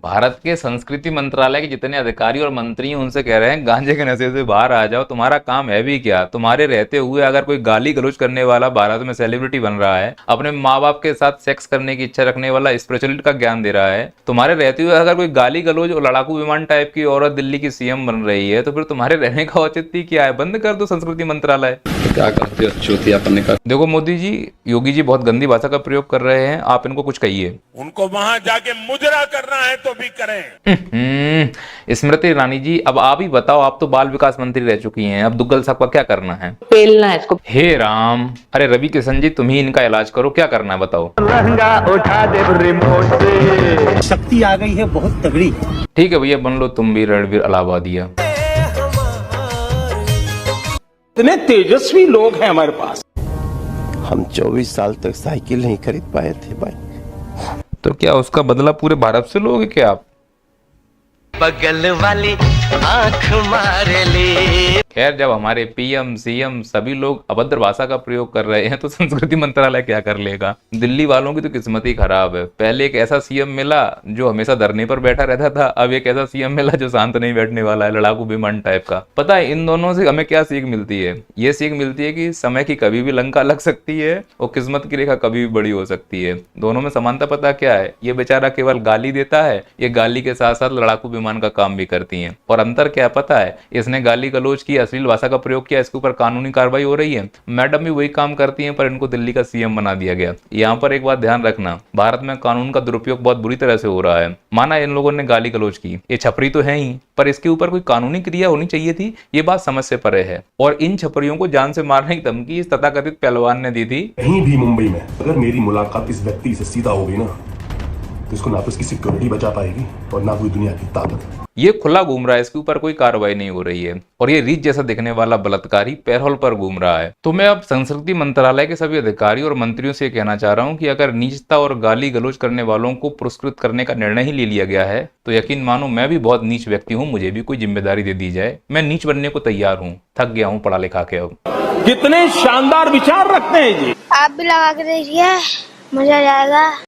भारत के संस्कृति मंत्रालय के जितने अधिकारी और मंत्री हैं उनसे कह रहे हैं गांजे के नशे से बाहर आ जाओ, तुम्हारा काम है भी क्या। तुम्हारे रहते हुए अगर कोई गाली गलौज करने वाला भारत में सेलिब्रिटी बन रहा है, अपने माँ बाप के साथ सेक्स करने की इच्छा रखने वाला स्पिरिचुअलिटी का ज्ञान दे रहा है, तुम्हारे रहते हुए अगर कोई गाली गलौज और लड़ाकू विमान टाइप की औरत दिल्ली की सीएम बन रही है, तो फिर तुम्हारे रहने का औचित्य क्या है। बंद कर दो संस्कृति मंत्रालय। क्या करते हो चूतियापन का। देखो मोदी जी, योगी जी बहुत गंदी भाषा का प्रयोग कर रहे हैं, आप इनको कुछ कहिए। उनको वहां जाके मुजरा करना है तो भी करें। स्मृति ईरानी जी, अब आप ही बताओ, आप तो बाल विकास मंत्री रह चुकी हैं, अब दुग्गल साहब का क्या करना है। पेलना है इसको। हे राम, अरे रवि किशन जी तुम ही इनका इलाज करो, क्या करना है बताओ। लहंगा उठा दे रिमोट से। शक्ति आ गई है बहुत तगड़ी। ठीक है भैया, बन लो तुम भी रणवीर इलाहाबादिया। इतने तेजस्वी लोग हैं हमारे पास। हम 24 साल तक साइकिल नहीं खरीद पाए थे भाई। तो क्या उसका बदला पूरे भारत से लोगे क्या आप। बगल वाली आंख मारे ले। खैर, जब हमारे पीएम सीएम सभी लोग अभद्र भाषा का प्रयोग कर रहे हैं तो संस्कृति मंत्रालय क्या कर लेगा। दिल्ली वालों की तो किस्मत ही खराब है। पहले एक ऐसा सीएम मिला जो हमेशा धरने पर बैठा रहता था, अब एक ऐसा सीएम मिला जो शांत नहीं बैठने वाला है, लड़ाकू विमान टाइप का। पता है इन दोनों से हमें क्या सीख मिलती है। ये सीख मिलती है कि समय की कभी भी लंका लग सकती है और किस्मत की रेखा कभी भी बड़ी हो सकती है। दोनों में समानता पता क्या है, ये बेचारा केवल गाली देता है, ये गाली के साथ साथ लड़ाकू विमान का काम भी करती है। और अंतर क्या पता है, इसने गाली गलौज की, अश्लील भाषा का प्रयोग किया, इसके ऊपर कानूनी कार्रवाई हो रही है। मैडम भी वही काम करती हैं, पर इनको दिल्ली का सीएम बना दिया गया। यहाँ पर एक बात ध्यान रखना, भारत में कानून का दुरुपयोग बहुत बुरी तरह से हो रहा है। माना इन लोगों ने गाली गलौज की, ये छपरी तो है ही, पर इसके ऊपर कोई कानूनी क्रिया होनी चाहिए थी, ये बात समझ से परे है। और इन छपरियों को जान से मारने की धमकी इस तथाकथित पहलवान ने दी थी। कहीं भी मुंबई में अगर मेरी मुलाकात इस व्यक्ति से सीधा हो गई ना, तो इसको ना तो इसकी सिक्योरिटी बचा पाएगी और ना कोई दुनिया की ताकत। ये खुला घूम रहा है, इसके ऊपर कोई कार्रवाई नहीं हो रही है। और ये रीत जैसा दिखने वाला बलात्कारी पैरोल पर घूम रहा है। तो मैं अब संस्कृति मंत्रालय के सभी अधिकारी और मंत्रियों से कहना चाह रहा हूं कि अगर नीचता और गाली गलौज करने वालों को पुरस्कृत करने का निर्णय ही ले लिया गया है, तो यकीन मानो मैं भी बहुत नीच व्यक्ति हूँ, मुझे भी कोई जिम्मेदारी दे दी जाए। मैं नीच बनने को तैयार हूँ, थक गया हूँ पढ़ा लिखा के। अब कितने शानदार विचार रखते हैं जी। आप भी लगा के देखिए, मजा आ जाएगा।